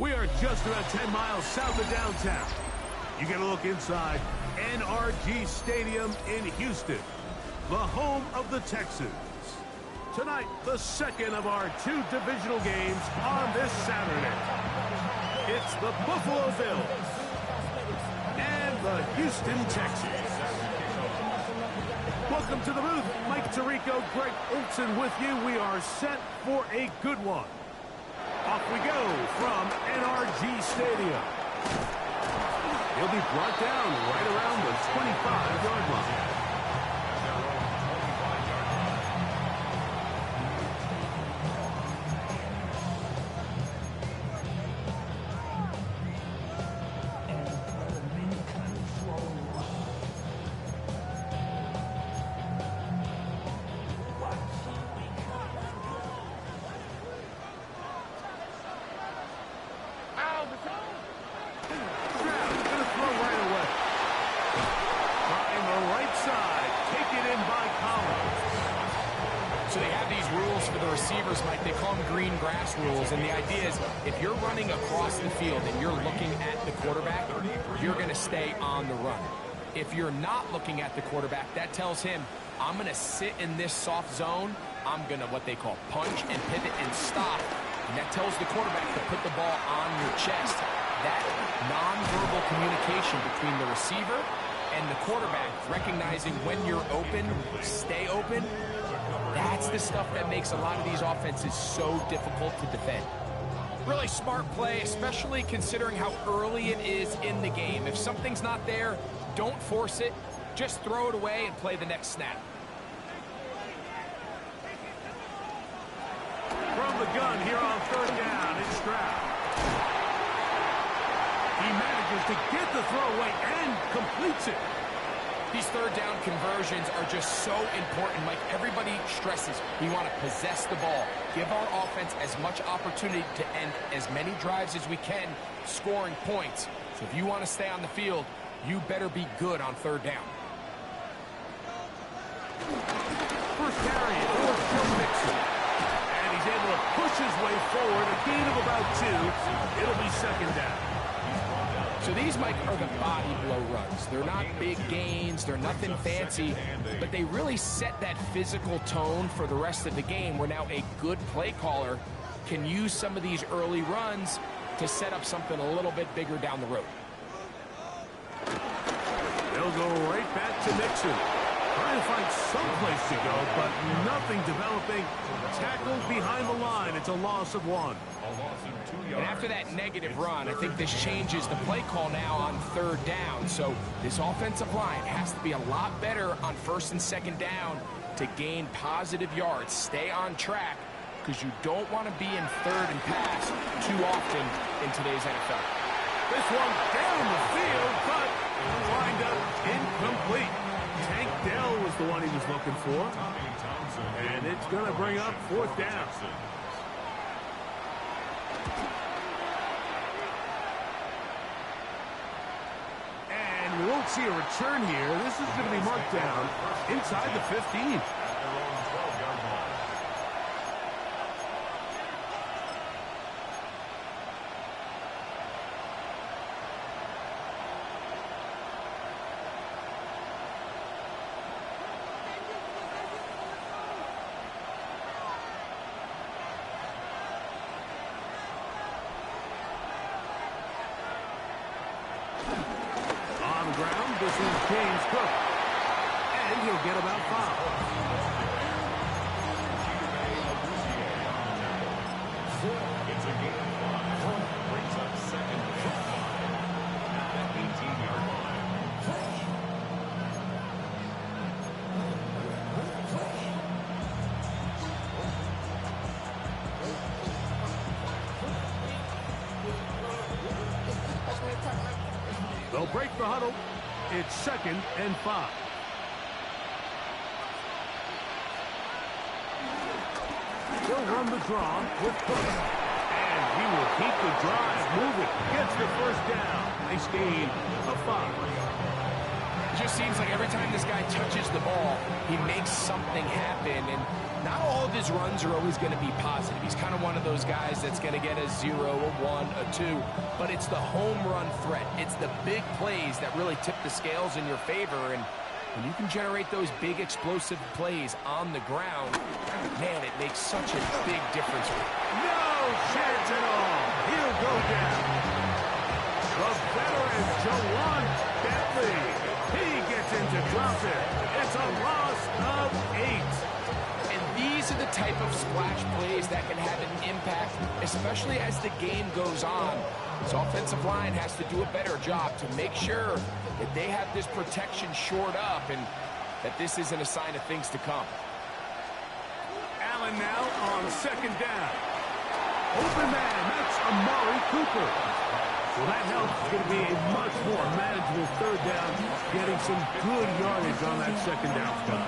We are just about 10 miles south of downtown. You get a look inside NRG Stadium in Houston, the home of the Texans. Tonight, the second of our two divisional games on this Saturday. It's the Buffalo Bills and the Houston Texans. Welcome to the booth. Mike Tirico, Greg Olson with you. We are set for a good one. Off we go from NRG Stadium. He'll be brought down right around the 25-yard line. Receivers, Mike, they call them green grass rules, and the idea is if you're running across the field and you're looking at the quarterback, you're going to stay on the run. If you're not looking at the quarterback, that tells him, I'm going to sit in this soft zone, I'm going to what they call punch and pivot and stop, and that tells the quarterback to put the ball on your chest. That nonverbal communication between the receiver and the quarterback, recognizing when you're open, stay open, that's the stuff that makes a lot of these offenses so difficult to defend. Really smart play, especially considering how early it is in the game. If something's not there, don't force it. Just throw it away and play the next snap. From the gun here on third down, it's Stroud. He manages to get the throw away and completes it. These third down conversions are just so important. Like everybody stresses, we want to possess the ball. Give our offense as much opportunity to end as many drives as we can, scoring points. So if you want to stay on the field, you better be good on third down. First carry for Joe Mixon. And he's able to push his way forward. A gain of about 2. It'll be second down. So these, Mike, are the body blow runs. They're not big gains. They're nothing fancy. But they really set that physical tone for the rest of the game where now a good play caller can use some of these early runs to set up something a little bit bigger down the road. They'll go right back to Mixon. Trying to find some place to go, but nothing developing. Tackled behind the line. It's a loss of 1. And after that negative run, I think this changes the play call now on third down. So this offensive line has to be a lot better on first and second down to gain positive yards. Stay on track because you don't want to be in third and pass too often in today's NFL. This one down the field, but lined up incomplete. Tank Dell was the one he was looking for. And it's going to bring up fourth down. And we won't see a return here. This is going to be marked down inside the 15. This is James Cook, and he'll get about 5. It's a game of 5. Brings up second and 5 at the 18-yard line. They'll break the huddle. It's second and 5. He'll run the draw with Cook. And he will keep the drive moving. Gets the first down. Nice gain of 5. It just seems like every time this guy touches the ball, he makes something happen, and not all of his runs are always going to be positive. He's kind of one of those guys that's going to get a 0, a 1, a 2, but it's the home run threat. It's the big plays that really tip the scales in your favor, and when you can generate those big explosive plays on the ground, man, it makes such a big difference. No chance at all. He'll go down. The veteran, Jawan Bentley. He gets in to drop it. It's a loss of 8. And these are the type of splash plays that can have an impact, especially as the game goes on. This offensive line has to do a better job to make sure that they have this protection shored up and that this isn't a sign of things to come. Allen now on second down. Open man, that's Amari Cooper. Well, that helps. It's going to be a much more manageable third down, getting some good yardage on that second down spot.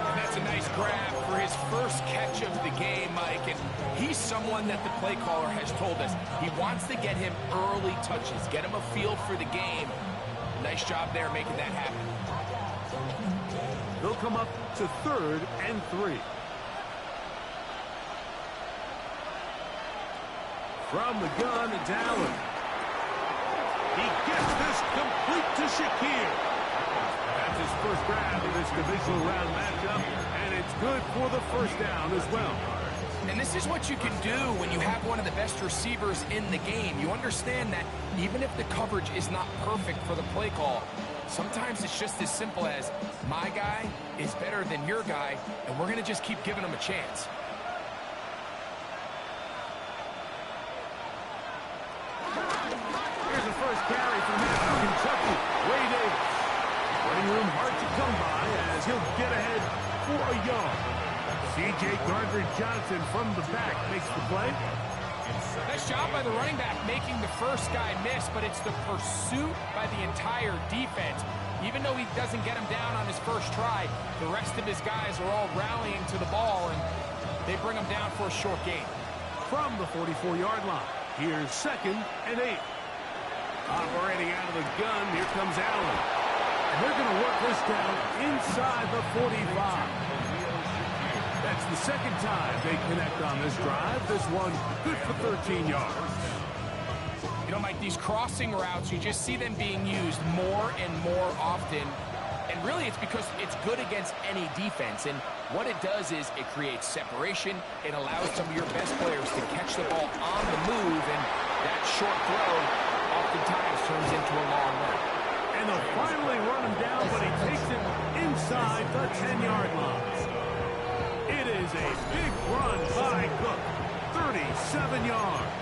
And that's a nice grab for his first catch of the game, Mike. And he's someone that the play caller has told us he wants to get him early touches, get him a feel for the game. Nice job there making that happen. They'll come up to 3rd and 3. From the gun, it's Allen. He gets this complete to Shakir. That's his first grab of this divisional round matchup, and it's good for the first down as well. And this is what you can do when you have one of the best receivers in the game. You understand that even if the coverage is not perfect for the play call, sometimes it's just as simple as my guy is better than your guy, and we're going to just keep giving him a chance. Here's the first carry from Kentucky. Ray Davis. Running room hard to come by as he'll get ahead for a yard. C.J. Gardner-Johnson from the back makes the play. Nice job by the running back making the first guy miss, but it's the pursuit by the entire defense. Even though he doesn't get him down on his first try, the rest of his guys are all rallying to the ball, and they bring him down for a short gain. From the 44-yard line, here's 2nd and 8. Operating out of the gun, here comes Allen. And they're going to work this down inside the 45. That's the second time they connect on this drive. This one good for 13 yards. You know, Mike, these crossing routes, you just see them being used more and more often. And really, it's because it's good against any defense. And what it does is it creates separation. It allows some of your best players to catch the ball on the move. And that short throw oftentimes turns into a long run. And they'll finally run him down, but he takes it inside the 10-yard line. It is a big run by Cook. 37 yards.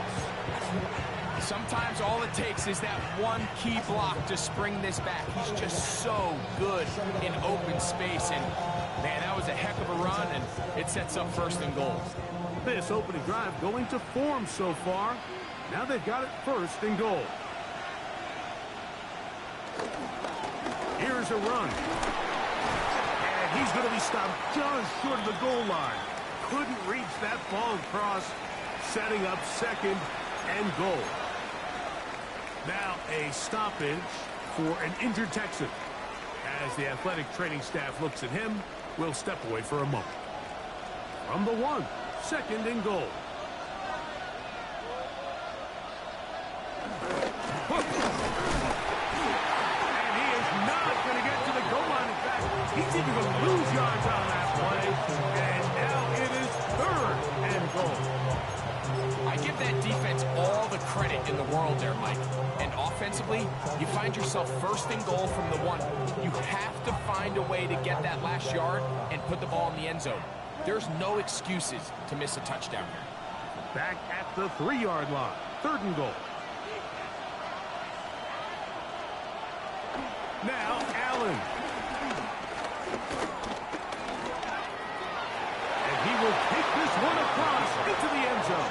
Sometimes all it takes is that one key block to spring this back. He's just so good in open space. And, man, that was a heck of a run, and it sets up 1st and goal. This opening drive going to form so far. Now they've got it 1st and goal. Here's a run. And he's going to be stopped just short of the goal line. Couldn't reach that ball across, setting up 2nd and goal. Now a stoppage for an injured Texan. As the athletic training staff looks at him, we'll step away for a moment. From the 1, 2nd and goal. And he is not going to get to the goal line. In fact, he's even going to lose yards on that play. And now it is 3rd and goal. I give that defense all the credit in the world there, Mike. And offensively, you find yourself 1st and goal from the 1. You have to find a way to get that last yard and put the ball in the end zone. There's no excuses to miss a touchdown. Back at the 3-yard line. 3rd and goal. Now Allen. And he will take this one across into the end zone.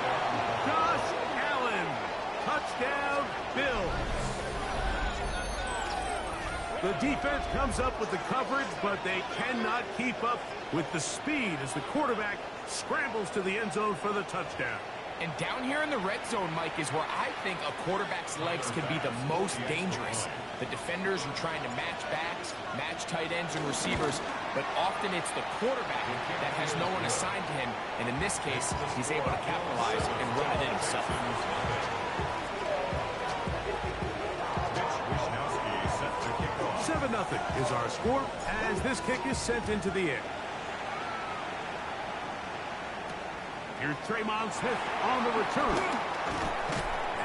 Josh Allen. Touchdown, Bills. The defense comes up with the coverage, but they cannot keep up with the speed as the quarterback scrambles to the end zone for the touchdown. And down here in the red zone, Mike, is where I think a quarterback's legs can be the most dangerous. The defenders are trying to match backs, match tight ends and receivers, but often it's the quarterback that has no one assigned to him, and in this case, he's able to capitalize and run it in himself. 7-0 is our score as this kick is sent into the air. Here's Tremon Smith on the return.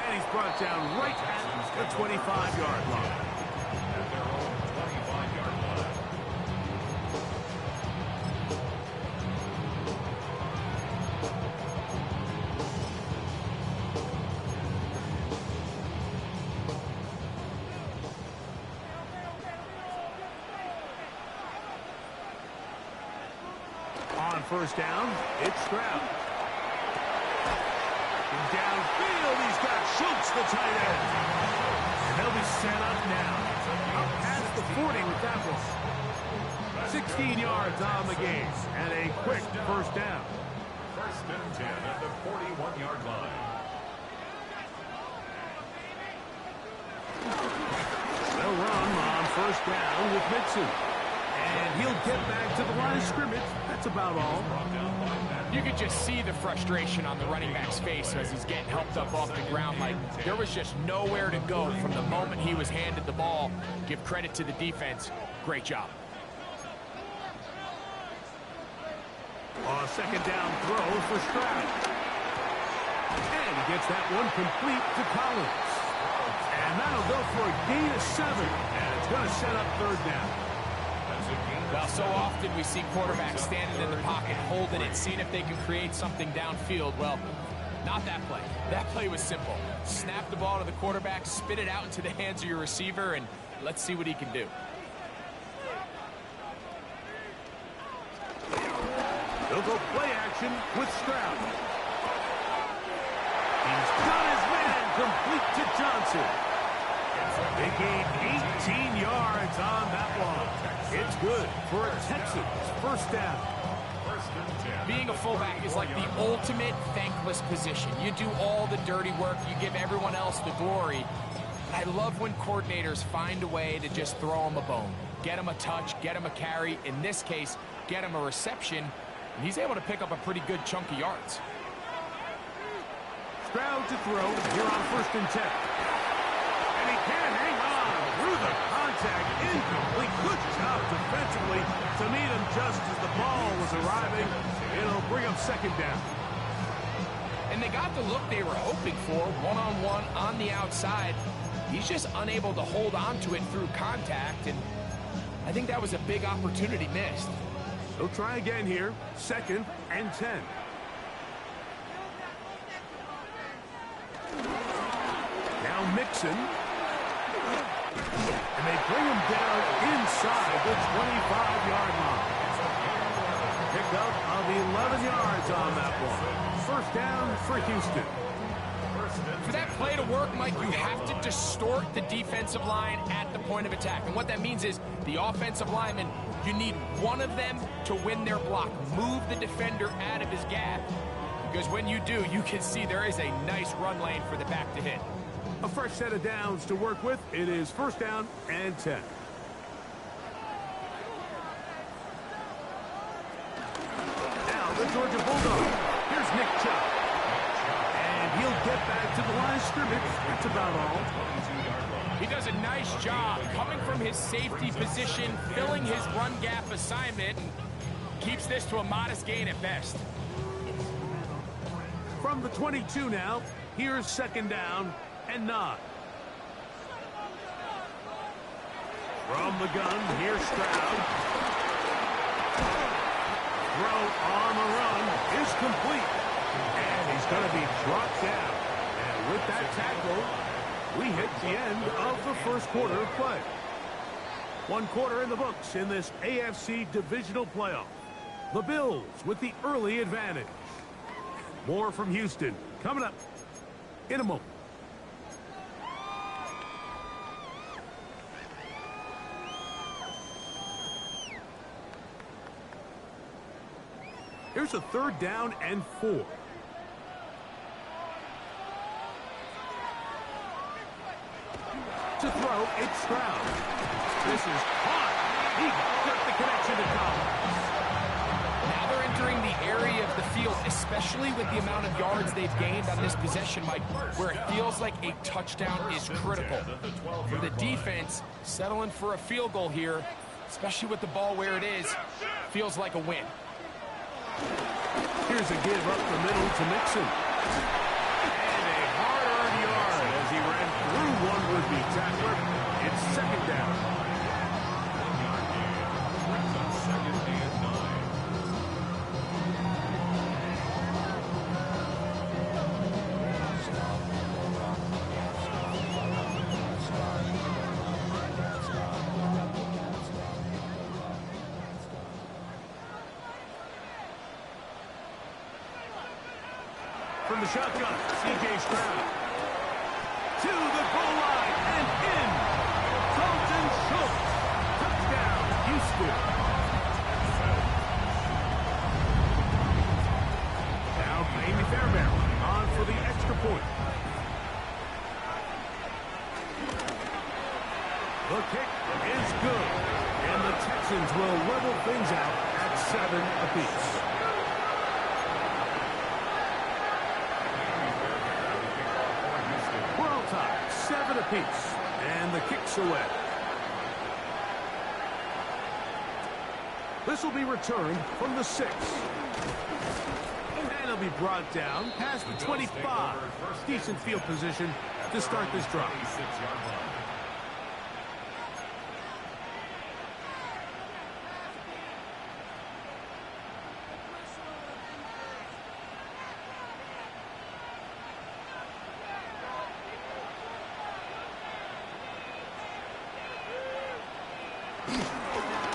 And he's brought down right at the 25-yard line. On first down, it's Stroud. Downfield, he's got Schultz, the tight end. And they'll be set up now. Up past the 40 with that one. 16 yards on the game. And a quick first down. First and 10 at the 41-yard line. They'll run on first down with Mixon. And he'll get back to the line of scrimmage. That's about all. You could just see the frustration on the running back's face as he's getting helped up off the ground. Like, there was just nowhere to go from the moment he was handed the ball. Give credit to the defense. Great job. A second down throw for Stroud. And he gets that one complete to Collins. And that'll go for a gain of 7. And it's going to set up third down. Well, so often we see quarterbacks standing in the pocket, holding it, seeing if they can create something downfield. Well, not that play. That play was simple. Snap the ball to the quarterback, spit it out into the hands of your receiver, and let's see what he can do. They'll go play action with Stroud. He's got his man complete to Johnson. They gained 18 yards on that one. It's good for a Texans first down. Being a fullback is like the ultimate thankless position. You do all the dirty work. You give everyone else the glory. I love when coordinators find a way to just throw them a bone. Get them a touch, get them a carry. In this case, get him a reception. And he's able to pick up a pretty good chunk of yards. Stroud to throw here on first and 10. And he can hang on through the contact. Incomplete. Good job defensively to meet him just as the ball was arriving. It'll bring up second down. And they got the look they were hoping for, one-on-one on the outside. He's just unable to hold on to it through contact, and I think that was a big opportunity missed. They'll try again here, second and 10. Now Mixon. And they bring him down inside the 25-yard line. Pick up of 11 yards on that one. First down for Houston. For that play to work, Mike, you have to distort the defensive line at the point of attack. And what that means is the offensive lineman, you need one of them to win their block. Move the defender out of his gap. Because when you do, you can see there is a nice run lane for the back to hit. A fresh set of downs to work with. It is first down and 10. Now the Georgia Bulldogs. Here's Nick Chubb. And he'll get back to the line of scrimmage. That's about all. He does a nice job coming from his safety position, filling his run gap assignment, and keeps this to a modest gain at best. From the 22 now, here's second down and 9. From the gun, here's Stroud. Throw on the run is complete. And he's going to be dropped down. And with that tackle, we hit the end of the first quarter of play. One quarter in the books in this AFC divisional playoff. The Bills with the early advantage. More from Houston coming up in a moment. Here's a third down and 4. To throw, it's Stroud. This is hot. He got the connection to Collins. Now they're entering the area of the field, especially with the amount of yards they've gained on this possession, Mike, where it feels like a touchdown is critical. For the defense, settling for a field goal here, especially with the ball where it is, feels like a win. Here's a give up the middle to Mixon. And a hard-earned yard as he ran through one would-be tackler. It's second down. From the shotgun, C.J. Stroud. To the goal line and in. Dalton Schultz. Touchdown, Houston. Now Amy Fairbairn on for the extra point. The kick is good. And the Texans will level things out at 7 apiece. Tie, 7 apiece, and the kick's away. This will be returned from the 6. And it'll be brought down past the 25. Decent field position to start this drive.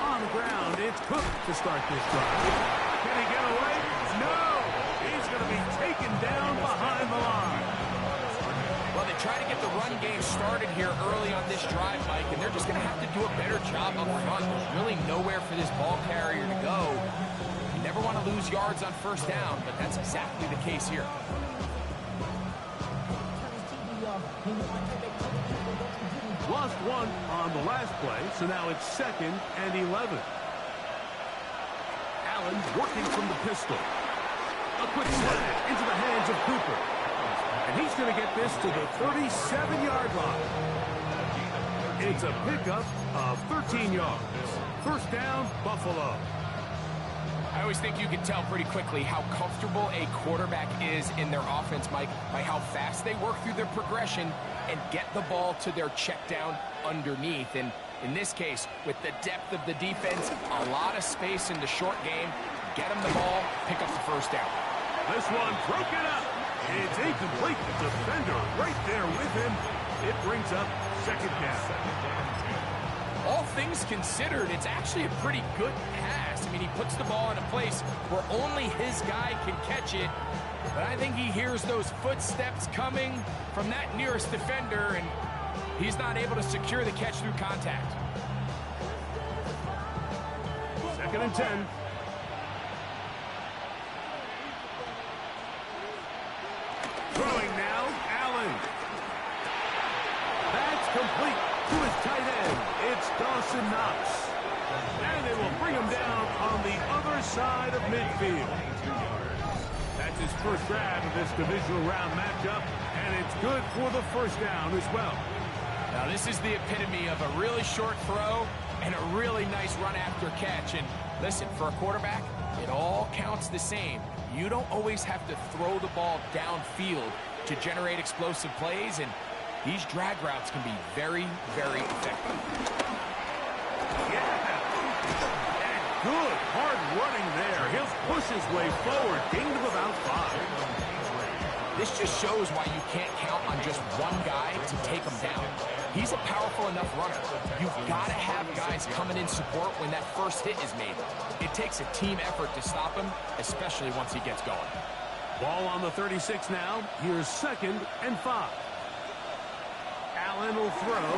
On the ground, it's Cook to start this drive. Can he get away? No! He's going to be taken down behind the line. Well, they try to get the run game started here early on this drive, Mike, and they're just going to have to do a better job up front. There's really nowhere for this ball carrier to go. You never want to lose yards on first down, but that's exactly the case here. Lost one on the last play, so now it's 2nd and 11. Allen's working from the pistol. A quick slant into the hands of Cooper. And he's going to get this to the 37-yard line. It's a pickup of 13 yards. First down, Buffalo. I always think you can tell pretty quickly how comfortable a quarterback is in their offense, Mike, by how fast they work through their progression and get the ball to their check down underneath. And in this case, with the depth of the defense, a lot of space in the short game, get them the ball, pick up the first down. This one broken up. It's incomplete. Defender right there with him. It brings up second down. All things considered, it's actually a pretty good pass. I mean, he puts the ball in a place where only his guy can catch it. But I think he hears those footsteps coming from that nearest defender, and he's not able to secure the catch through contact. 2nd and 10. Throwing now, Allen. That's complete to his tight end. It's Dawson Knox. And they will bring him down on the other side of midfield. That's his first grab of this divisional round matchup, and it's good for the first down as well. Now, this is the epitome of a really short throw and a really nice run after catch. And listen, for a quarterback, it all counts the same. You don't always have to throw the ball downfield to generate explosive plays, and these drag routes can be very, very effective. Yeah. And good hard running there. He'll push his way forward. Gain of about 5. This just shows why you can't count on just one guy to take him down. He's a powerful enough runner. You've got to have guys coming in support when that first hit is made. It takes a team effort to stop him, especially once he gets going. Ball on the 36 now. Here's 2nd and 5. Allen will throw.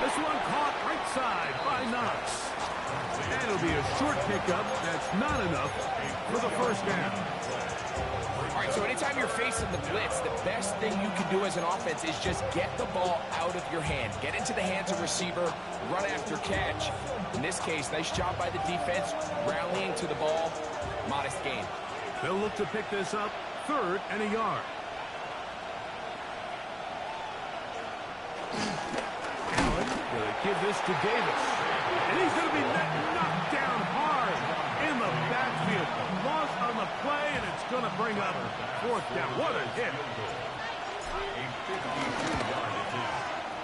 This one caught right side by Knox. And it'll be a short pickup. That's not enough for the first down. All right, so anytime you're facing the blitz, the best thing you can do as an offense is just get the ball out of your hands. Get into the hands of receiver, run after catch. In this case, nice job by the defense, rallying to the ball. Modest gain. They'll look to pick this up, 3rd and a yard. Allen will give this to Davis. And he's going to be knocked down hard in the backfield. Loss on the play, and it's going to bring up 4th down. What a hit.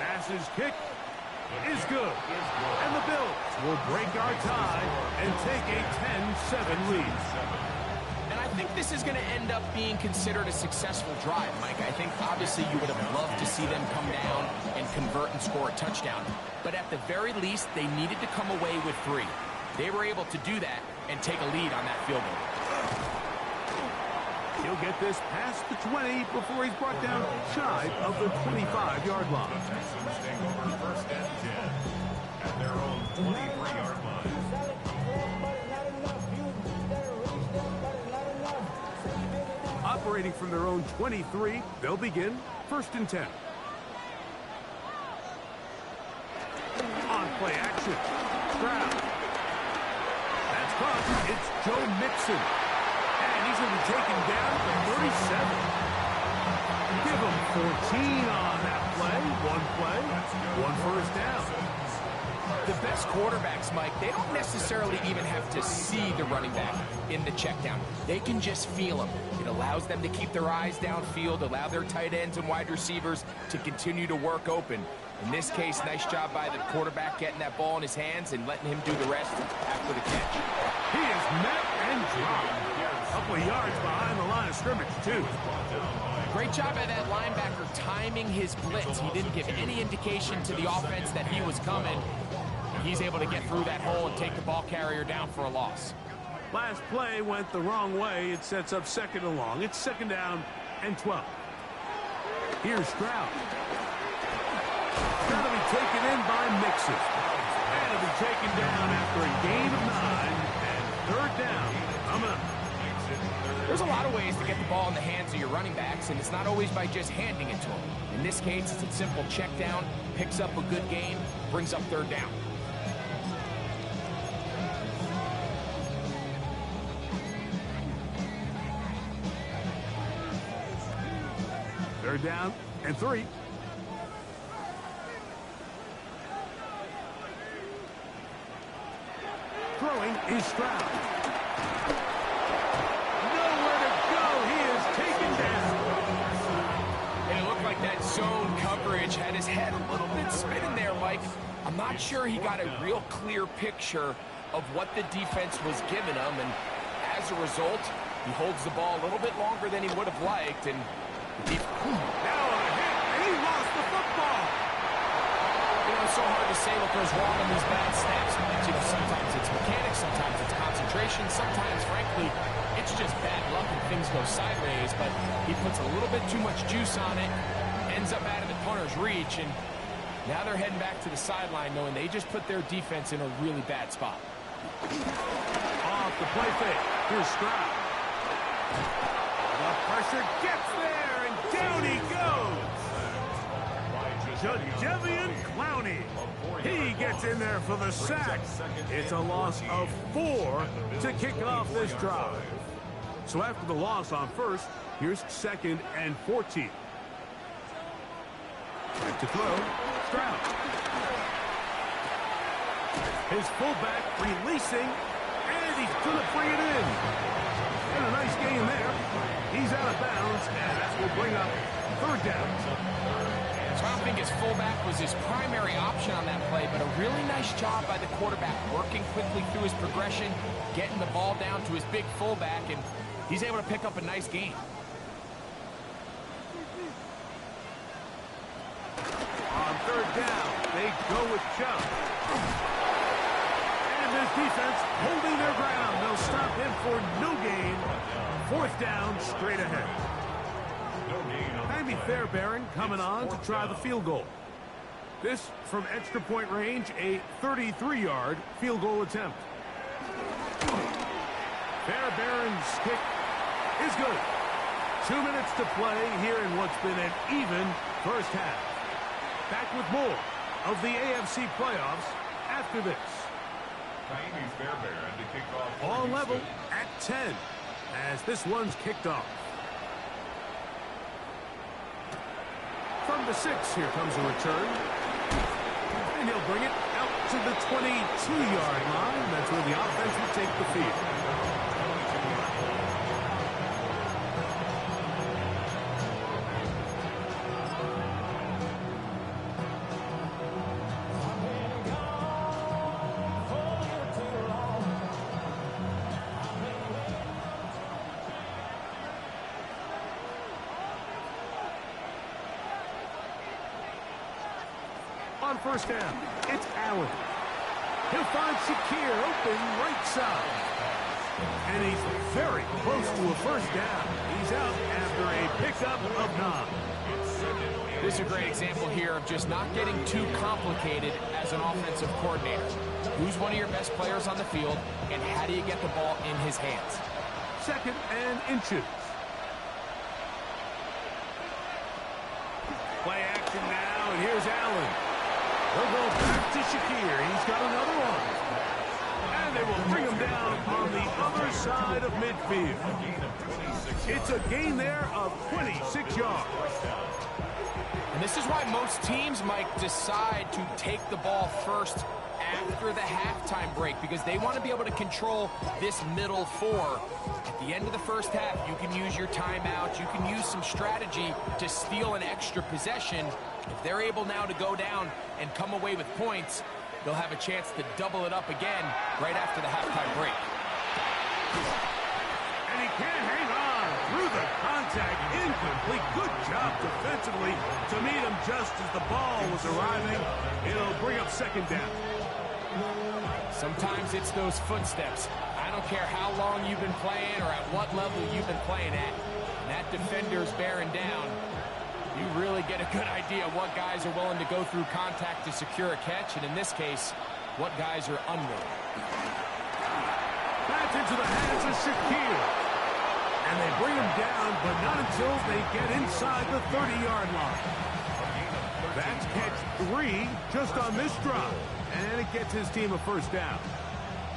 Passes kick is good. And the Bills will break our tie and take a 10-7 lead. And I think this is going to end up being considered a successful drive, Mike. I think obviously you would have loved to see them come down and convert and score a touchdown. But at the very least, they needed to come away with 3. They were able to do that and take a lead on that field goal. He'll get this past the 20 before he's brought down shy of the 25-yard line. Texans take over 1st and 10 at their own 23-yard line. Operating from their own 23, they'll begin 1st and 10. On play action. Stroud. That's caught. It's Joe Mixon. And he's going to be taken down at the 37. Give him 14 on that play. 1 first down. The best quarterbacks, Mike, they don't necessarily even have to see the running back in the check down. They can just feel him. It allows them to keep their eyes downfield, allow their tight ends and wide receivers to continue to work open. In this case, nice job by the quarterback getting that ball in his hands and letting him do the rest after the catch. He is met and dropped. A couple of yards behind the line of scrimmage, too. Great job by that linebacker timing his blitz. He didn't give any indication to the offense that he was coming. He's able to get through that hole and take the ball carrier down for a loss. Last play went the wrong way. It sets up 2nd and long. It's 2nd down and 12. Here's Stroud. Got to be taken in by Mixon. And it'll be taken down after a gain of 9 and 3rd down. Coming up. There's a lot of ways to get the ball in the hands of your running backs, and it's not always by just handing it to them. In this case, it's a simple check down, picks up a good gain, brings up 3rd down. Third down and 3. Throwing is Stroud. Nowhere to go. He is taken down. And it looked like that zone coverage had his head a little bit spinning there, Mike. I'm not sure he got a real clear picture of what the defense was giving him, and as a result, he holds the ball a little bit longer than he would have liked, and now on a hit, and he lost the football. You know, it's so hard to say what goes wrong in these bad snaps. You know, sometimes it's mechanics, sometimes it's concentration, sometimes, frankly, it's just bad luck and things go sideways, but he puts a little bit too much juice on it, ends up out of the punter's reach, and now they're heading back to the sideline knowing they just put their defense in a really bad spot. Off the play fake. Here's Stroud. The pressure gets there, and down he goes. Jadeveon Clowney. He gets in there for the sack. It's a loss of 4 to kick off this drive. So after the loss on 1st, here's 2nd and 14. Back to throw. Stroud. His fullback releasing, and he's going to bring it in. And a nice gain there. He's out of bounds, and that will bring up 3rd down. So I don't think his fullback was his primary option on that play, but a really nice job by the quarterback working quickly through his progression, getting the ball down to his big fullback, and he's able to pick up a nice gain. On 3rd down, they go with Chubb. And this defense holding their ground. They'll stop him for no gain. 4th down, straight ahead. Jamie Fairbairn coming on to try the field goal. This from extra point range, a 33-yard field goal attempt. Fairbairn's kick is good. 2 minutes to play here in what's been an even first half. Back with more of the AFC playoffs after this. Miami Fairbairn to kick off. All level at 10 as this one's kicked off. From the 6, here comes a return. And he'll bring it out to the 22-yard line. That's where the offense will take the field. On first down, it's Allen. He'll find Shakir open right side. And he's very close to a first down. He's out after a pickup of 9. This is a great example here of just not getting too complicated as an offensive coordinator. Who's one of your best players on the field, and how do you get the ball in his hands? 2nd and inches. Play action now, and here's Allen. They'll go back to Shakir. He's got another one. And they will bring him down on the other side of midfield. It's a gain there of 26 yards. And this is why most teams might decide to take the ball first after the halftime break, because they want to be able to control this middle 4. At the end of the first half, you can use your timeout. You can use some strategy to steal an extra possession. If they're able now to go down and come away with points, they'll have a chance to double it up again right after the halftime break. And he can't hang on through the contact. Incomplete. Good job defensively to meet him just as the ball was arriving. It'll bring up 2nd down. Sometimes it's those footsteps. I don't care how long you've been playing or at what level you've been playing at. And that defender's bearing down. You really get a good idea of what guys are willing to go through contact to secure a catch, and in this case, what guys are unwilling. Back into the hands of Shakir. And they bring him down, but not until they get inside the 30-yard line. That's catch 3 just on this drive. And it gets his team a first down.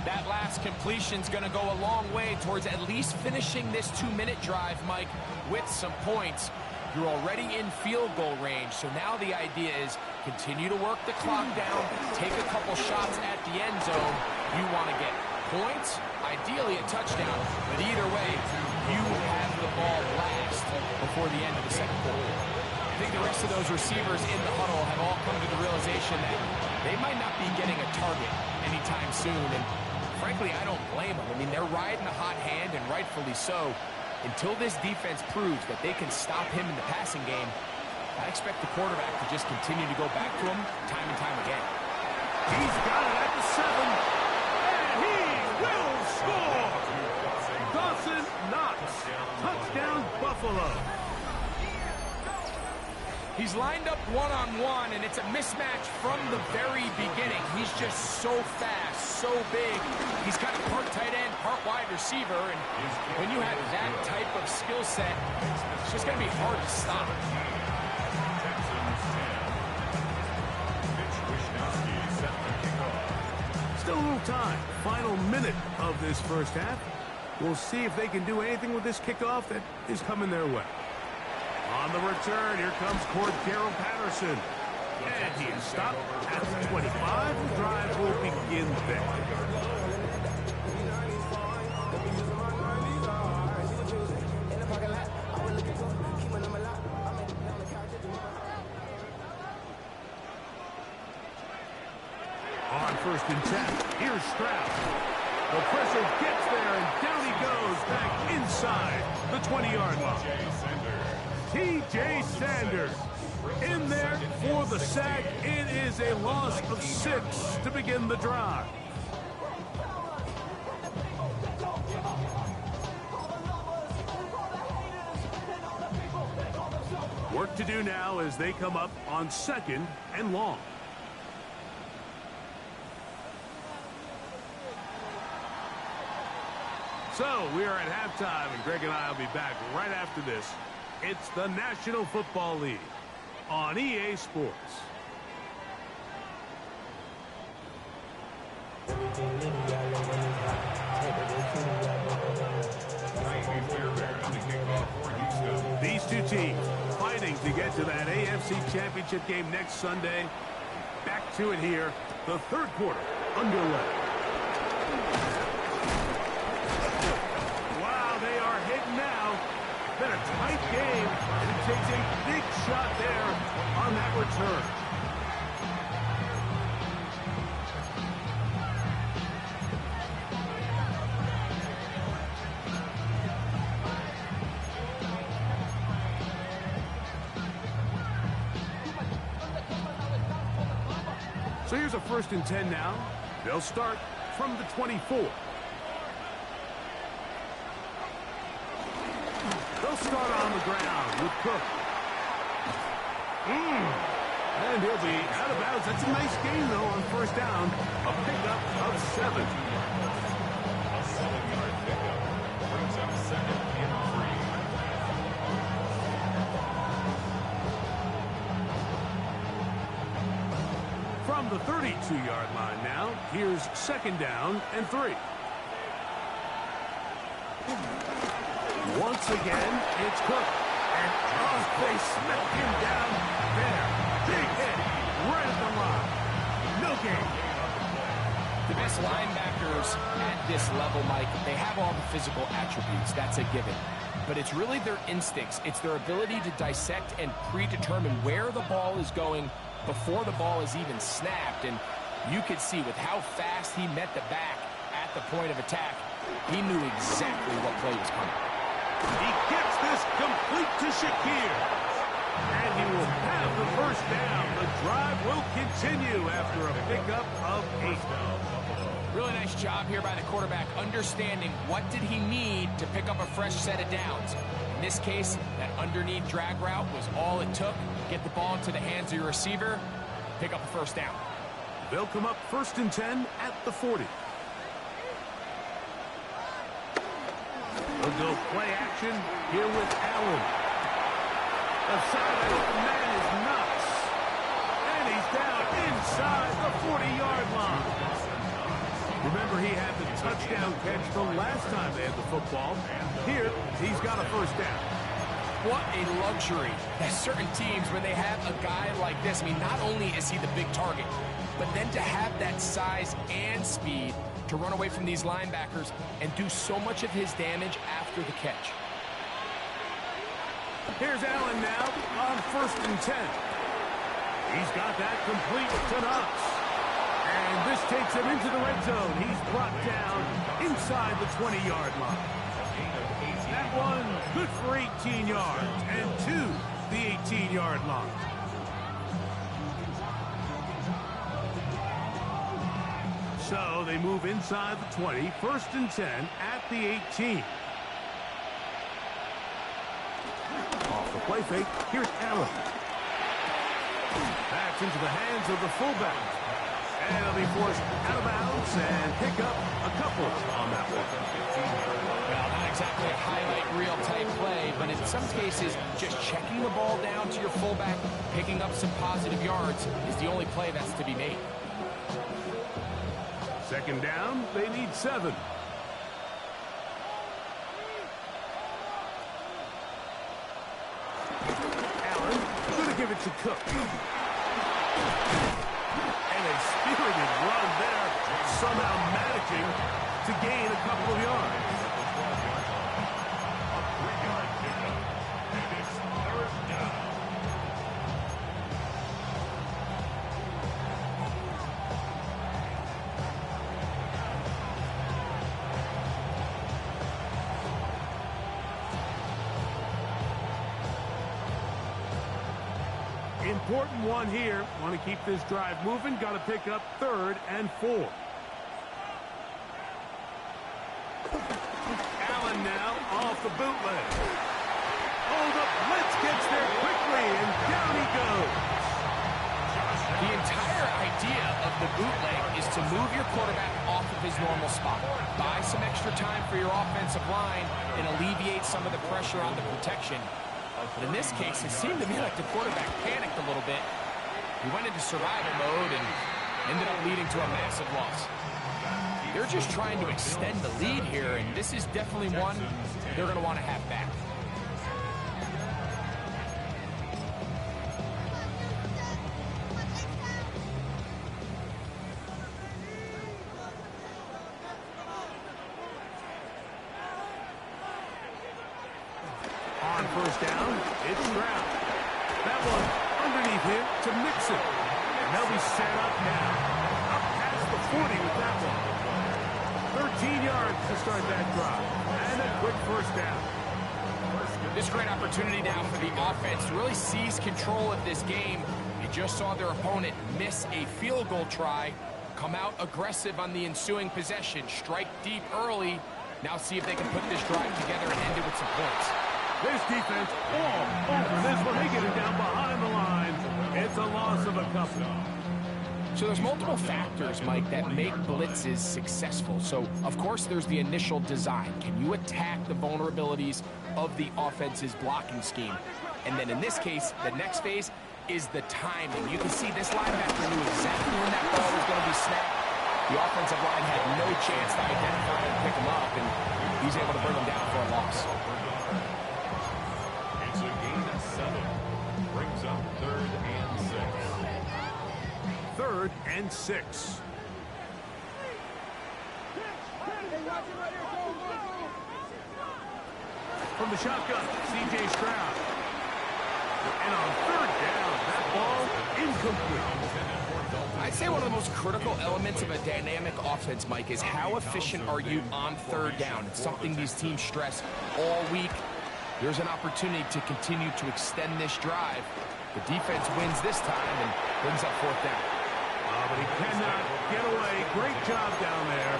That last completion's going to go a long way towards at least finishing this 2-minute drive, Mike, with some points. You're already in field goal range, so now the idea is continue to work the clock down, take a couple shots at the end zone. You want to get points, ideally a touchdown, but either way, you have the ball last before the end of the second quarter. I think the rest of those receivers in the huddle have all come to the realization that they might not be getting a target anytime soon, and frankly, I don't blame them. I mean, they're riding a hot hand, and rightfully so. Until this defense proves that they can stop him in the passing game, I expect the quarterback to just continue to go back to him time and time again. He's got it at the 7, and he will score! Dawson Knox, touchdown Buffalo. He's lined up one-on-one, and it's a mismatch from the very beginning. He's just so fast, so big. He's got a part tight end, part wide receiver, and when you have that type of skill set, it's just going to be hard to stop. Still a little time. Final minute of this first half. We'll see if they can do anything with this kickoff that is coming their way. On the return, here comes Cordero Patterson. And he is stopped at the 25. The drive will begin there. On 1st and 10, here's Stroud. The pressure gets there, and down he goes back inside the 20-yard line. T.J. Sanders in there for the sack. It is a loss of 6 to begin the drive. Work to do now as they come up on 2nd and long. So we are at halftime, and Greg and I will be back right after this. It's the National Football League on EA Sports. These two teams fighting to get to that AFC Championship game next Sunday. Back to it here. The third quarter underway. Wow, they are hitting now. Been a tight game, and it takes a big shot there on that return. So here's a 1st and 10 now. They'll start from the 24. They'll start on the ground with Cook. And he'll be out of bounds. That's a nice gain, though, on 1st down. A pickup of 7. A 7-yard pickup brings up 2nd and 3. From the 32-yard line now, here's 2nd down and 3. Once again, it's Cook. And, they smack him down there. Big hit right at the line. No gain. The best linebackers at this level, Mike, they have all the physical attributes. That's a given. But it's really their instincts. It's their ability to dissect and predetermine where the ball is going before the ball is even snapped. And you could see with how fast he met the back at the point of attack, he knew exactly what play was coming. He gets this complete to Shakir. And he will have the 1st down. The drive will continue after a pickup of 8. Really nice job here by the quarterback, understanding what did he need to pick up a fresh set of downs. In this case, that underneath drag route was all it took. Get the ball into the hands of your receiver, pick up a 1st down. They'll come up 1st and 10 at the 40. They'll go play action here with Allen. The side of the open man is nuts. And he's down inside the 40-yard line. Remember, he had the touchdown catch the last time they had the football. Here, he's got a 1st down. What a luxury. There's certain teams where they have a guy like this. I mean, not only is he the big target, but then to have that size and speed to run away from these linebackers and do so much of his damage after the catch. Here's Allen now on 1st and 10. He's got that complete to Knox. And this takes him into the red zone. He's brought down inside the 20-yard line. That one good for 18 yards and to the 18-yard line. So they move inside the 20, 1st and 10 at the 18. Off the play fake, here's Allen. That's into the hands of the fullback. And he'll be forced out of bounds and pick up a couple on that one. Well, not exactly a highlight reel type play, but in some cases, just checking the ball down to your fullback, picking up some positive yards is the only play that's to be made. 2nd down, they need 7. Allen going to give it to Cook. And a spirited run there, somehow managing to gain a couple of yards. A 3-yard pickup, and it's 3rd down. Important one here. Want to keep this drive moving. Got to pick up 3rd and 4. Allen now off the bootleg. Oh, the blitz gets there quickly, and down he goes. The entire idea of the bootleg is to move your quarterback off of of his normal spot. Buy some extra time for your offensive line and alleviate some of the pressure on the protection. But in this case, it seemed to me like the quarterback panicked a little bit. He went into survival mode and ended up leading to a massive loss. They're just trying to extend the lead here, and this is definitely one they're going to want to have back. On first down, it's Stroud. That one underneath him to Mixon. And they'll be set up now. Up past the 40 with that one. 13 yards to start that drive. And a quick first down. This is a great opportunity now for the offense to really seize control of this game. They just saw their opponent miss a field goal try, come out aggressive on the ensuing possession, strike deep early. Now see if they can put this drive together and end it with some points. This defense all over this one. They get it down behind the line. It's a loss of a couple. So there's multiple factors, Mike, that make blitzes successful. So, of course, there's the initial design. Can you attack the vulnerabilities of the offense's blocking scheme? And then in this case, the next phase is the timing. You can see this linebacker knew exactly when that ball was going to be snapped. The offensive line had no chance to identify and pick him up, and he's able to bring him down for a loss. It's a gain of 7. Brings up 3rd and 6. 3rd and 6. From the shotgun, C.J. Stroud. And on 3rd down, that ball incomplete. I'd say one of the most critical elements of a dynamic offense, Mike, is how efficient are you on 3rd down. It's something these teams stress all week. There's an opportunity to continue to extend this drive. The defense wins this time and brings up 4th down. But he cannot get away. Great job down there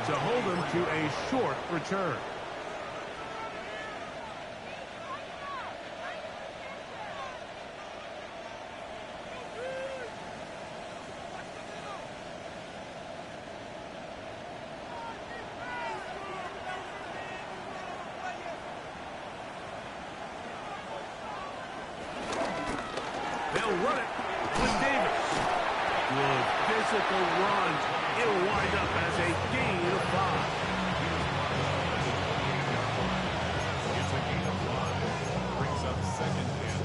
to hold him to a short return. They'll run it with Davis. Good physical run. It'll wind up as a gain of 5. It's a gain of 5. Brings up 2nd and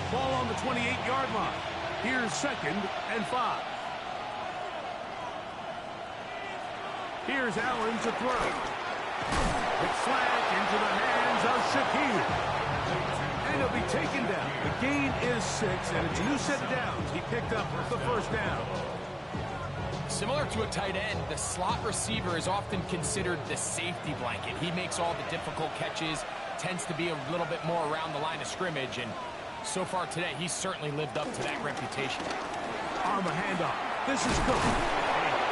5. Ball on the 28-yard line. Here's 2nd and 5. Here's Allen to throw. Quick slant into the hands of Shakir. And he'll be taken down. The gain is 6, and it's a new set of downs. He picked up the 1st down. Similar to a tight end, the slot receiver is often considered the safety blanket. He makes all the difficult catches, tends to be a little bit more around the line of scrimmage, and so far today, he's certainly lived up to that reputation. On the handoff. This is Cook.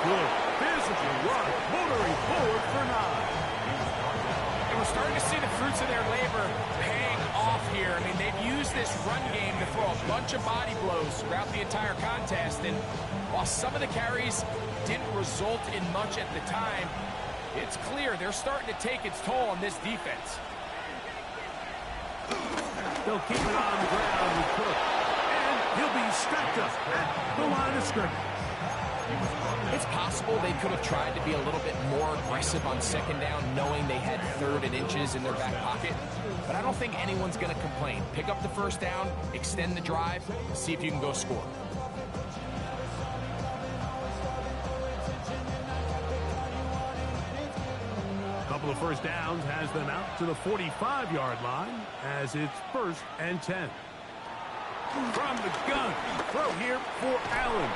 Good physical run, motoring forward for 9. And we're starting to see the fruits of their labor paying off here. I mean, they've used this run game to throw a bunch of body blows throughout the entire contest. And while some of the carries didn't result in much at the time, it's clear they're starting to take its toll on this defense. They'll keep it on the ground with Cook. And he'll be stacked up at the line of scrimmage. It's possible they could have tried to be a little bit more aggressive on 2nd down, knowing they had 3rd and inches in their back pocket. But I don't think anyone's going to complain. Pick up the 1st down, extend the drive, see if you can go score. Couple of 1st downs has them out to the 45-yard line as it's 1st and 10. From the gun, throw here for Allen.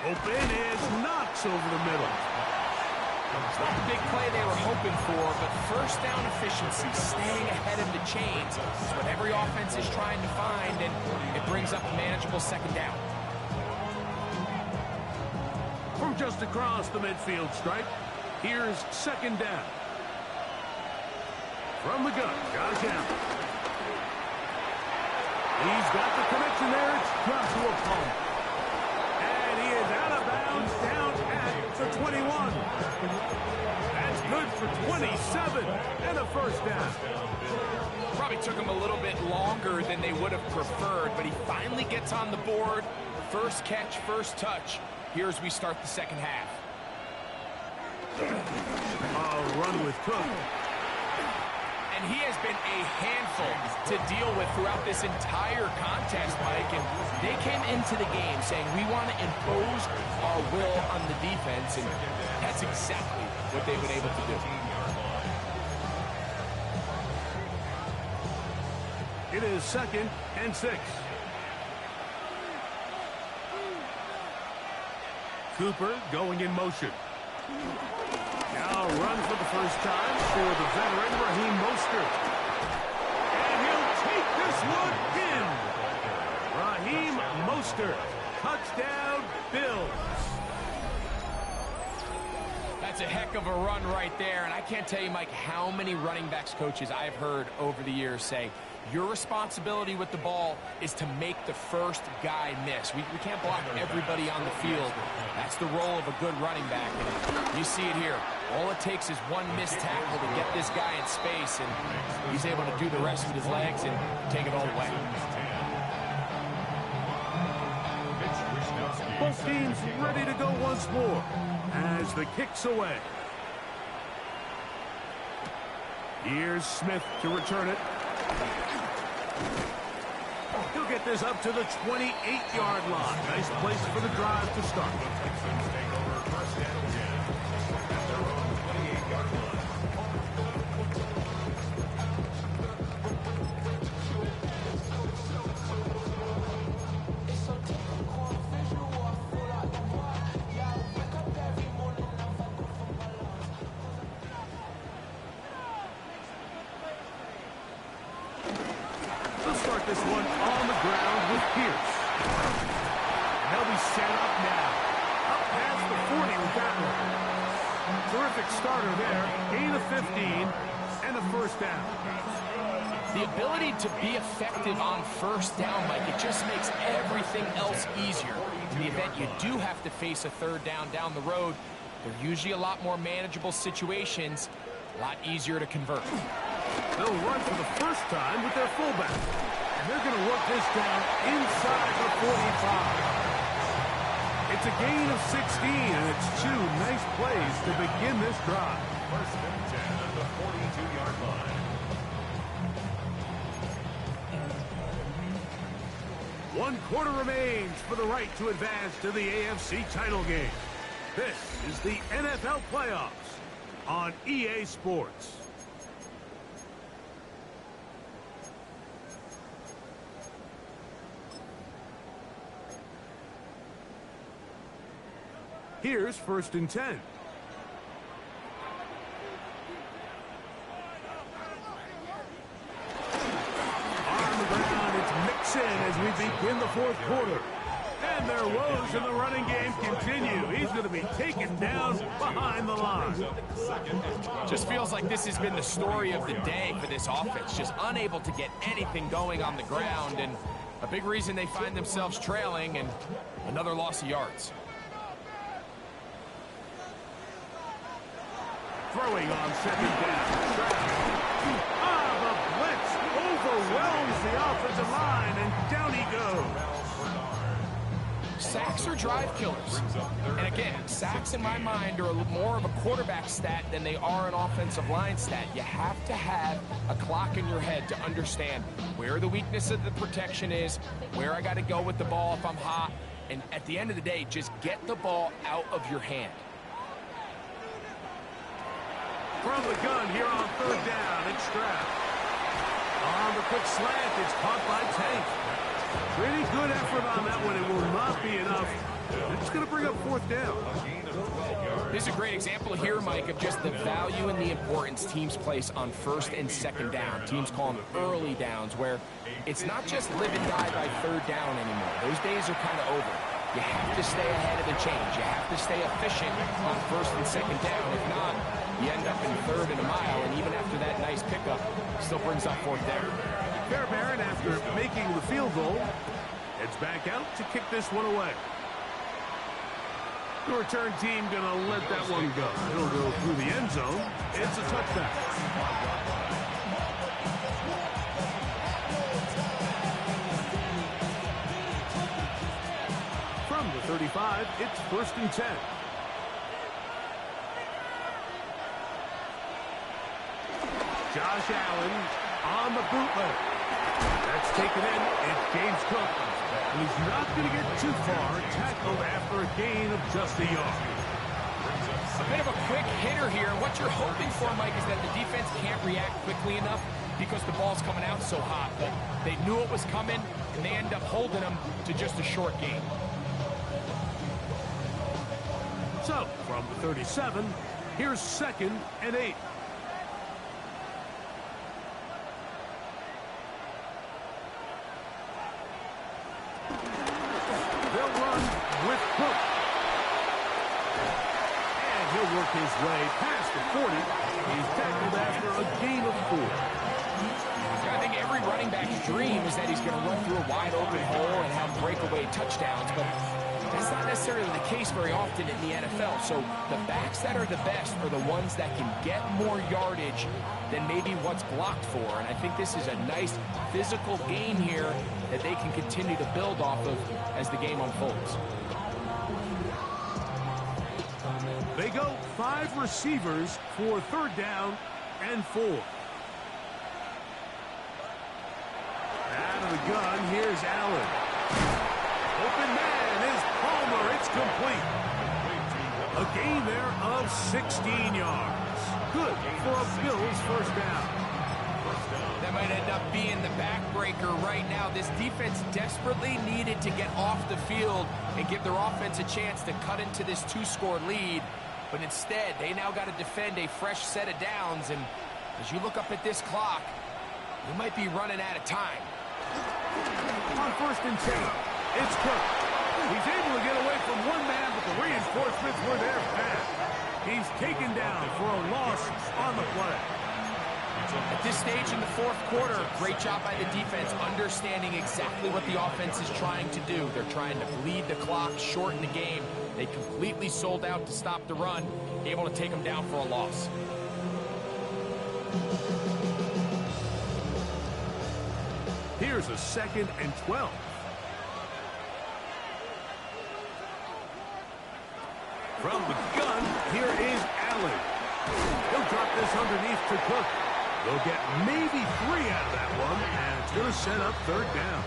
Open is Knox over the middle. It's not the big play they were hoping for, but 1st down efficiency, staying ahead of the chains, is what every offense is trying to find, and it brings up a manageable 2nd down. From just across the midfield stripe, here's 2nd down. From the gun, Josh Allen. He's got the connection there. It's Joshua Palmer. 21. That's good for 27 and a first down. Probably took him a little bit longer than they would have preferred, but he finally gets on the board. First catch, first touch. Here as we start the second half. A run with Cook. And he has been a handful to deal with throughout this entire contest, Mike. And they came into the game saying, we want to impose our will on the defense, and that's exactly what they've been able to do. It is 2nd and 6. Cooper going in motion. Now runs for the first time for the veteran Raheem Mostert. And he'll take this one in. Raheem Mostert. Touchdown, Bills. That's a heck of a run right there. And I can't tell you, Mike, how many running backs coaches I've heard over the years say, your responsibility with the ball is to make the first guy miss. We can't block everybody on the field. That's the role of a good running back. And you see it here. All it takes is one missed tackle to get this guy in space, and he's able to do the rest with his legs and take it all away. Both teams ready to go once more as the kick's away. Here's Smith to return it. He'll get this up to the 28-yard line. Nice place for the drive to start. This one on the ground with Pierce. They'll be set up now. Up past the 40 with that one. Terrific starter there. Gain of 15 and a first down. The ability to be effective on first down, Mike, it just makes everything else easier. In the event you do have to face a third down the road, they're usually a lot more manageable situations, a lot easier to convert. They'll run for the first time with their fullback. And they're going to work this down inside the 45. It's a gain of 16, and it's two nice plays to begin this drive. First and 10 at the 42-yard line. One quarter remains for the right to advance to the AFC title game. This is the NFL playoffs on EA Sports. Here's 1st and 10. On the ground, it's Mixon as we begin the 4th quarter. And their woes in the running game continue. He's going to be taken down behind the line. Just feels like this has been the story of the day for this offense. Just unable to get anything going on the ground. And a big reason they find themselves trailing, and another loss of yards. Throwing on 2nd down. The blitz overwhelms the offensive line, and down he goes. Sacks are drive killers. And again, sacks in my mind are more of a quarterback stat than they are an offensive line stat. You have to have a clock in your head to understand where the weakness of the protection is, where I got to go with the ball if I'm hot, and at the end of the day, just get the ball out of your hand. From the gun here on 3rd down, it's Stroud. On the quick slant, it's caught by Tank. Pretty good effort on that one. It will not be enough. It's going to bring up 4th down. This is a great example here, Mike, of just the value and the importance teams place on 1st and 2nd down. Teams call them early downs, where it's not just live and die by 3rd down anymore. Those days are kind of over. You have to stay ahead of the change. You have to stay efficient on 1st and 2nd down. If not, you end up in 3rd and a mile, and even after that nice pickup, still brings up 4th down. Fairbairn, after making the field goal, heads back out to kick this one away. The return team going to let that one go. It'll go through the end zone. It's a touchback. From the 35, it's 1st and 10. Josh Allen on the bootleg. That's taken in. It's James Cook. He's not going to get too far. Tackled after a gain of just a yard. A bit of a quick hitter here. What you're hoping for, Mike, is that the defense can't react quickly enough because the ball's coming out so hot. But they knew it was coming, and they end up holding them to just a short gain. So, from the 37, here's 2nd and 8. They'll run with Cook. And he'll work his way past the 40. He's tackled after a gain of 4. I think every running back's dream is that he's going to run through a wide open hole and have breakaway touchdowns, but that's not necessarily the case very often in the NFL. So the backs that are the best are the ones that can get more yardage than maybe what's blocked for. And I think this is a nice physical game here that they can continue to build off of as the game unfolds. They go 5 receivers for 3rd down and 4. Out of the gun, here's Allen. Open man is Palmer. It's complete. A gain there of 16 yards. Good for a Bills 1st down. That might end up being the backbreaker right now. This defense desperately needed to get off the field and give their offense a chance to cut into this 2-score lead. But instead, they now got to defend a fresh set of downs. And as you look up at this clock, you might be running out of time. On 1st and 10, it's Cook. He's able to get away from one man, but the reinforcements were there fast. He's taken down for a loss on the play. At this stage in the 4th quarter, great job by the defense understanding exactly what the offense is trying to do. They're trying to bleed the clock, shorten the game. They completely sold out to stop the run, able to take them down for a loss. Here's a 2nd and 12. From the gun, here is Allen. He'll drop this underneath to Cook. They'll get maybe 3 out of that one, and it's going to set up 3rd down.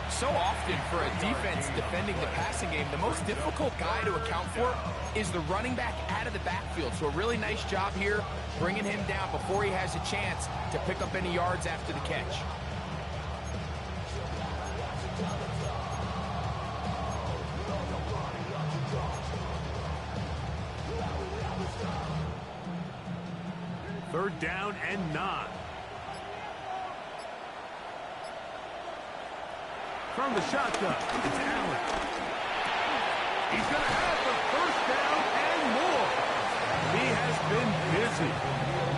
So often for a defense defending the passing game, the most difficult guy to account for is the running back out of the backfield. So a really nice job here, bringing him down before he has a chance to pick up any yards after the catch. Third down and 9. From the shotgun, it's Allen. He's going to have the 1st down and more. He has been busy.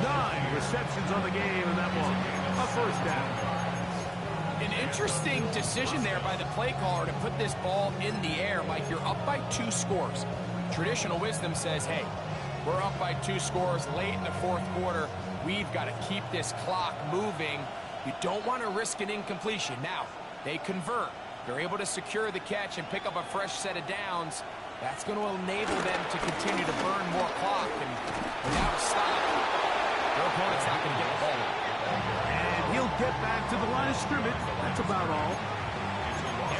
9 receptions on the game, and that one, a 1st down. An interesting decision there by the play caller to put this ball in the air. Mike, you're up by 2 scores. Traditional wisdom says, hey, we're up by 2 scores late in the 4th quarter. We've got to keep this clock moving. You don't want to risk an incompletion. Now, they convert. They're able to secure the catch and pick up a fresh set of downs. That's going to enable them to continue to burn more clock. And without a stop, their opponent's not going to get the ball. And he'll get back to the line of scrimmage. That's about all.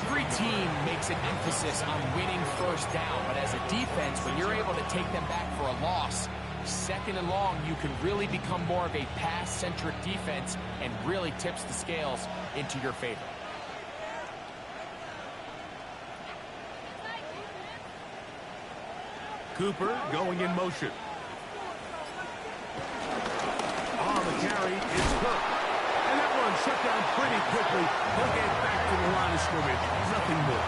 Every team makes an emphasis on winning 1st down, but as a defense, when you're able to take them back for a loss, 2nd and long, you can really become more of a pass-centric defense and really tips the scales into your favor. Cooper going in motion. On the carry, it's Cook. And that one shut down pretty quickly. He'll get back to the line of scrimmage. Nothing more.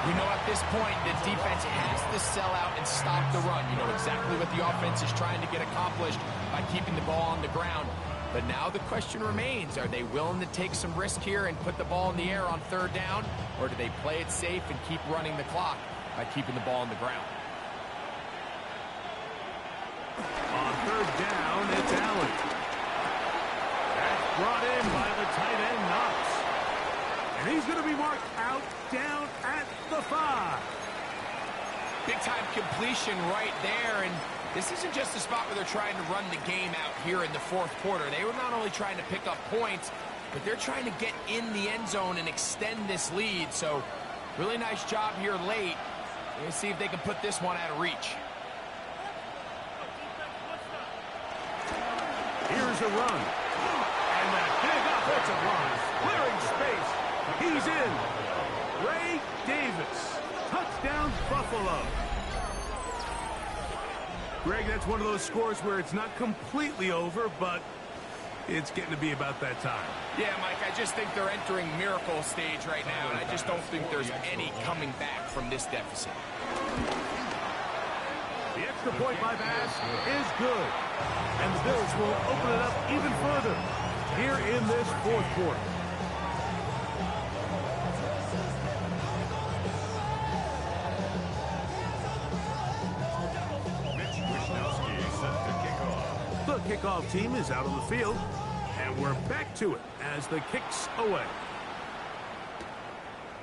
You know, at this point, the defense has to sell out and stop the run. You know exactly what the offense is trying to get accomplished by keeping the ball on the ground. But now the question remains, are they willing to take some risk here and put the ball in the air on 3rd down? Or do they play it safe and keep running the clock? by keeping the ball on the ground. On third down, it's Allen. That's brought in by the tight end, Knox. And he's going to be marked out down at the 5. Big-time completion right there, and this isn't just a spot where they're trying to run the game out here in the fourth quarter. They were not only trying to pick up points, but they're trying to get in the end zone and extend this lead. So really nice job here late. Let's see if they can put this one out of reach. Here's a run. And that big offensive line clearing space. He's in. Ray Davis. Touchdown, Buffalo. Greg, that's one of those scores where it's not completely over, but it's getting to be about that time. Yeah, Mike, I just think they're entering miracle stage right now, and I just don't think there's any coming back from this deficit. The extra point by Bass is good. And the Bills will open it up even further here in this fourth quarter. The kickoff team is out on the field, and we're back to it as the kick's away.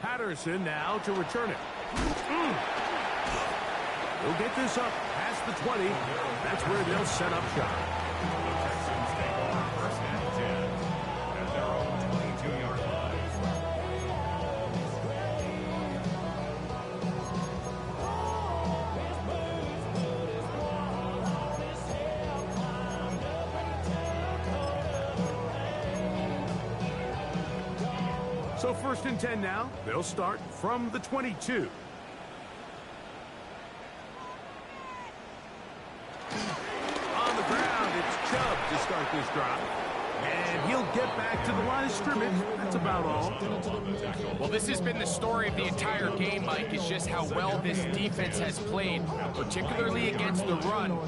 Patterson now to return it. He'll get this up past the 20. That's where they'll set up shop. The Texans take over first and 10 at their own 22-yard line. So first and 10 now. They'll start from the 22. On the ground, it's Chubb to start this drive. And he'll get back to the line of scrimmage. That's about all. Well, this has been the story of the entire game, Mike. It's just how well this defense has played, particularly against the run.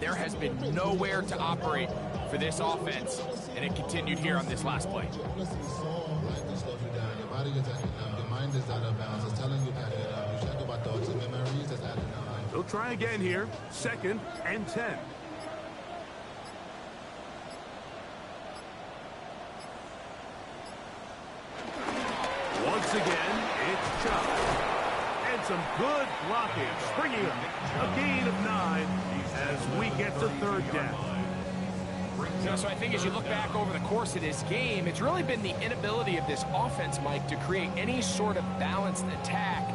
There has been nowhere to operate for this offense, and it continued here on this last play. Your body is acting up. Your mind is out of bounds. It's telling you that you check about thoughts and memories that's adding up. They'll try again here. Second and 10. Once again, it's Chubb. And some good blocking, bringing him a gain of 9 as we get to third down. So I think as you look back over the course of this game, it's really been the inability of this offense, Mike, to create any sort of balanced attack